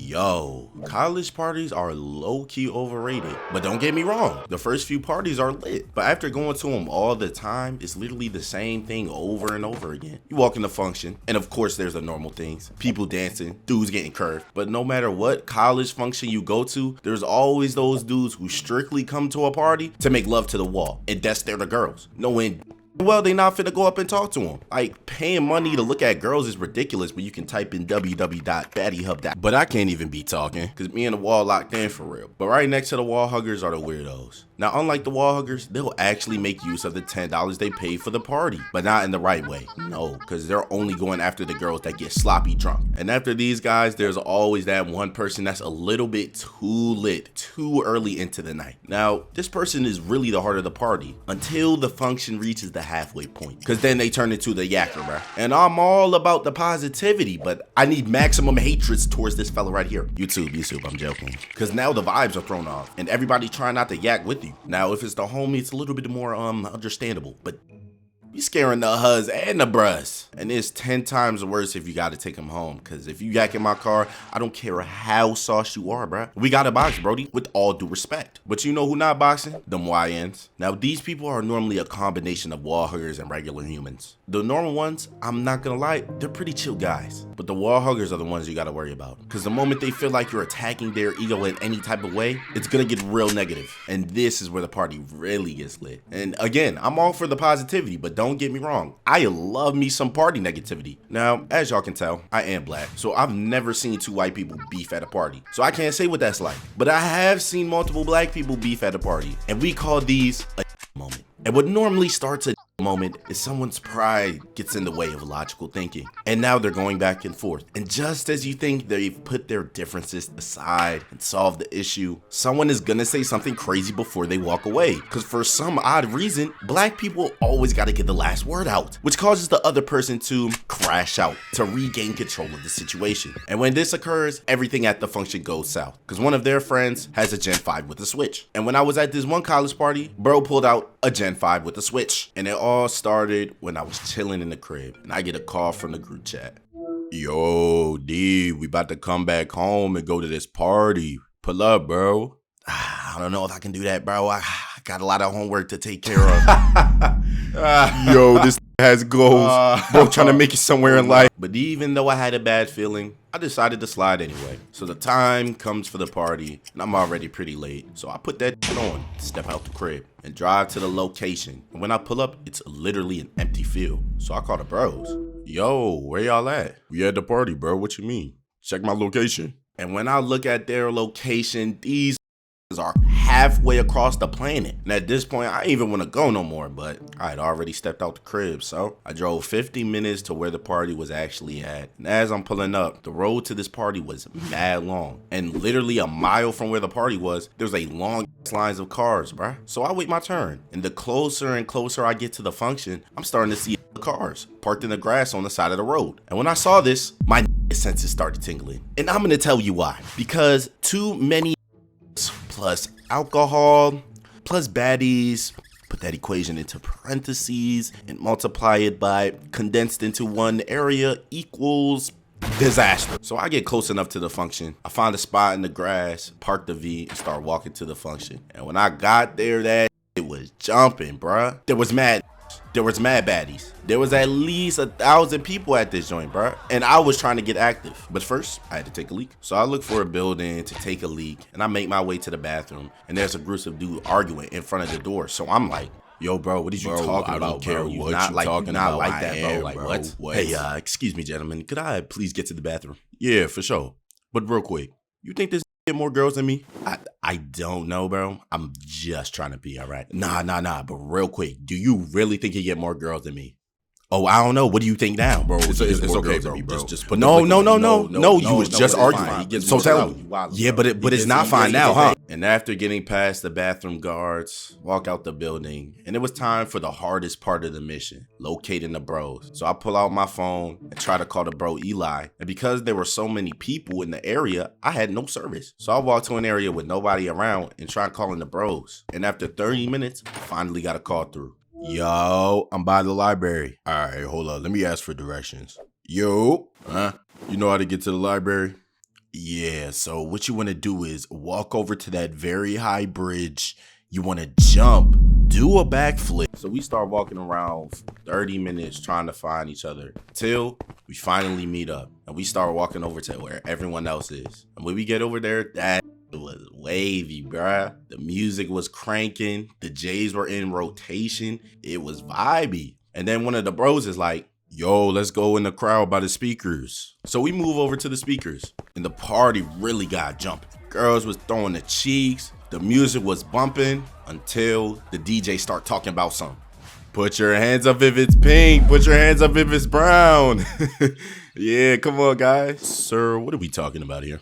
Yo, college parties are low-key overrated. But don't get me wrong, the first few parties are lit. But after going to them all the time, it's literally the same thing over and over again. You walk in the function, and of course there's the normal things. People dancing, dudes getting curved. But no matter what college function you go to, there's always those dudes who strictly come to a party to make love to the wall. And that's they're the girls. Knowing well, they not finna go up and talk to them. Like, paying money to look at girls is ridiculous, but you can type in www.baddihub.com. But I can't even be talking, because me and the wall locked in for real. But right next to the wall huggers are the weirdos. Now, unlike the wall huggers, they'll actually make use of the $10 they paid for the party, but not in the right way. No, because they're only going after the girls that get sloppy drunk. And after these guys, there's always that one person that's a little bit too lit, too early into the night. Now, this person is really the heart of the party until the function reaches the halfway point, because then they turn into the yakker, bruh. And I'm all about the positivity, but I need maximum hatred towards this fella right here. YouTube, I'm joking. Because now the vibes are thrown off, and everybody trying not to yak with you. Now, if it's the homie, it's a little bit more understandable, but you scaring the huz and the brus. And it's 10 times worse if you gotta take him home. Cause if you yak in my car, I don't care how sauce you are, bruh. We gotta box, brody, with all due respect. But you know who not boxing? Them YNs. Now, these people are normally a combination of wall huggers and regular humans. The normal ones, I'm not gonna lie, they're pretty chill guys. But the wall huggers are the ones you gotta worry about. Cause the moment they feel like you're attacking their ego in any type of way, it's gonna get real negative. And this is where the party really gets lit. And again, I'm all for the positivity, but don't get me wrong, I love me some party negativity. Now, as y'all can tell, I am black, so I've never seen two white people beef at a party. So I can't say what that's like, but I have seen multiple black people beef at a party, and we call these a moment. And what normally starts a moment is someone's pride gets in the way of logical thinking, and now they're going back and forth. And just as you think they've put their differences aside and solved the issue, someone is gonna say something crazy before they walk away, because for some odd reason, black people always gotta get the last word out, which causes the other person to crash out to regain control of the situation. And when this occurs, everything at the function goes south, because one of their friends has a Gen 5 with a Switch. And when I was at this one college party, bro pulled out a Gen 5 with a Switch, and it all started when I was chilling in the crib, and I get a call from the group chat. Yo, D, we about to come back home and go to this party. Pull up, bro. I don't know if I can do that, bro. I got a lot of homework to take care of. Yo, this has goals. Bro, trying to make it somewhere in life. But even though I had a bad feeling, I decided to slide anyway. So the time comes for the party, and I'm already pretty late. So I put that on, step out the crib, and drive to the location. And when I pull up, it's literally an empty field. So I call the bros. Yo, where y'all at? We at the party, bro. What you mean? Check my location. And when I look at their location, these are halfway across the planet. And at this point, I ain't even want to go no more, but I had already stepped out the crib. So I drove 50 minutes to where the party was actually at. And as I'm pulling up, the road to this party was mad long. And literally a mile from where the party was, there's a long lines of cars, bruh. So I wait my turn. And the closer and closer I get to the function, I'm starting to see cars parked in the grass on the side of the road. And when I saw this, my senses started tingling. And I'm gonna tell you why. Because too many plus alcohol, plus baddies, put that equation into parentheses and multiply it by condensed into one area equals disaster. So I get close enough to the function. I find a spot in the grass, park the V, and start walking to the function. And when I got there, that it was jumping, bruh. There was mad baddies. There was at least 1,000 people at this joint, bruh. And I was trying to get active. But first, I had to take a leak. So I look for a building to take a leak, and I make my way to the bathroom. And there's a group of dudes arguing in front of the door. So I'm like, yo, bro, what are you talking about, I don't care what you're talking about. Like that, bro. Like, what? Hey, excuse me, gentlemen. Could I please get to the bathroom? Yeah, for sure. But real quick, you think this get more girls than me? I don't know, bro. I'm just trying to be all right. Nah. But real quick, do you really think he get more girls than me? Oh, I don't know. What do you think now, bro? It's okay, bro. Just put no. You was just arguing. So tell me. Yeah, but it's not fine now, huh? And after getting past the bathroom guards, walk out the building, and it was time for the hardest part of the mission, locating the bros. So I pull out my phone and try to call the bro Eli. And because there were so many people in the area, I had no service. So I walked to an area with nobody around and tried calling the bros. And after 30 minutes, I finally got a call through. Yo, I'm by the library. All right, hold up. Let me ask for directions. Yo, huh? You know how to get to the library? Yeah, so what you want to do is walk over to that very high bridge. You want to jump, do a backflip. So we start walking around 30 minutes trying to find each other till we finally meet up and we start walking over to where everyone else is. And when we get over there, that was wavy, bruh. The music was cranking. The J's were in rotation. It was vibey. And then one of the bros is like, yo, let's go in the crowd by the speakers. So we move over to the speakers and the party really got jumping. Girls was throwing the cheeks. The music was bumping until the DJ start talking about something. Put your hands up if it's pink. Put your hands up if it's brown. Yeah, come on, guys. Sir, what are we talking about here?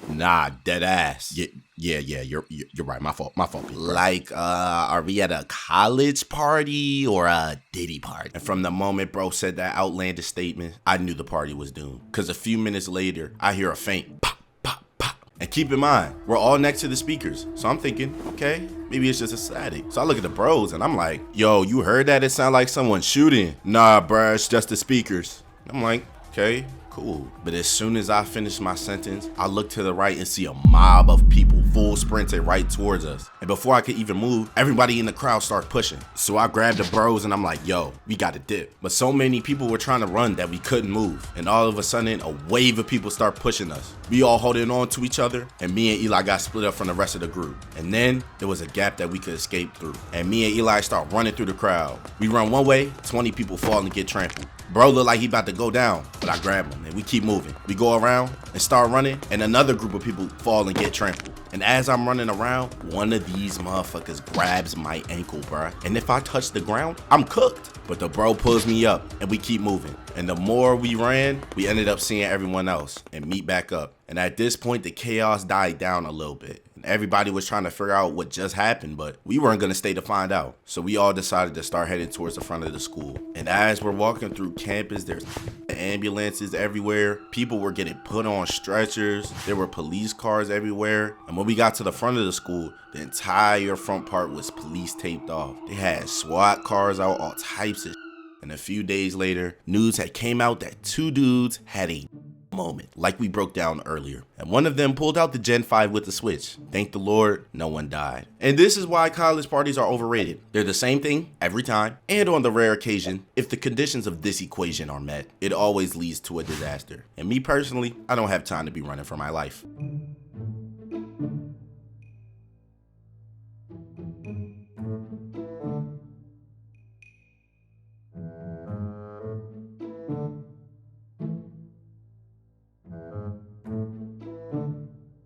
Nah, dead ass. Yeah, you're right. My fault. Like, are we at a college party or a Diddy party? And from the moment bro said that outlandish statement, I knew the party was doomed. Cause a few minutes later, I hear a faint pop, pop, pop. And keep in mind, we're all next to the speakers. So I'm thinking, okay, maybe it's just a static. So I look at the bros and I'm like, yo, you heard that? It sounded like someone shooting. Nah, bruh, it's just the speakers. I'm like, okay, cool. But as soon as I finish my sentence, I look to the right and see a mob of people full sprinting right towards us. And before I could even move, everybody in the crowd started pushing. So I grabbed the bros and I'm like, yo, we gotta dip. But so many people were trying to run that we couldn't move. And all of a sudden, a wave of people start pushing us. We all holding on to each other, and me and Eli got split up from the rest of the group. And then there was a gap that we could escape through. And me and Eli start running through the crowd. We run one way, 20 people fall and get trampled. Bro looked like he about to go down, but I grabbed him and we keep moving. We go around and start running, and another group of people fall and get trampled. And as I'm running around, one of these motherfuckers grabs my ankle, bro. And if I touch the ground, I'm cooked. But the bro pulls me up and we keep moving. And the more we ran, we ended up seeing everyone else and meet back up. And at this point, the chaos died down a little bit. Everybody was trying to figure out what just happened, but we weren't going to stay to find out. So we all decided to start heading towards the front of the school. And as we're walking through campus, there's ambulances everywhere. People were getting put on stretchers. There were police cars everywhere. And when we got to the front of the school, the entire front part was police taped off. They had SWAT cars out, all types of shit. And a few days later, news had came out that two dudes had a moment like we broke down earlier, and one of them pulled out the Gen 5 with the switch. Thank the Lord, no one died. And this is why college parties are overrated. They're the same thing every time, and on the rare occasion, if the conditions of this equation are met, it always leads to a disaster. And me personally, I don't have time to be running for my life.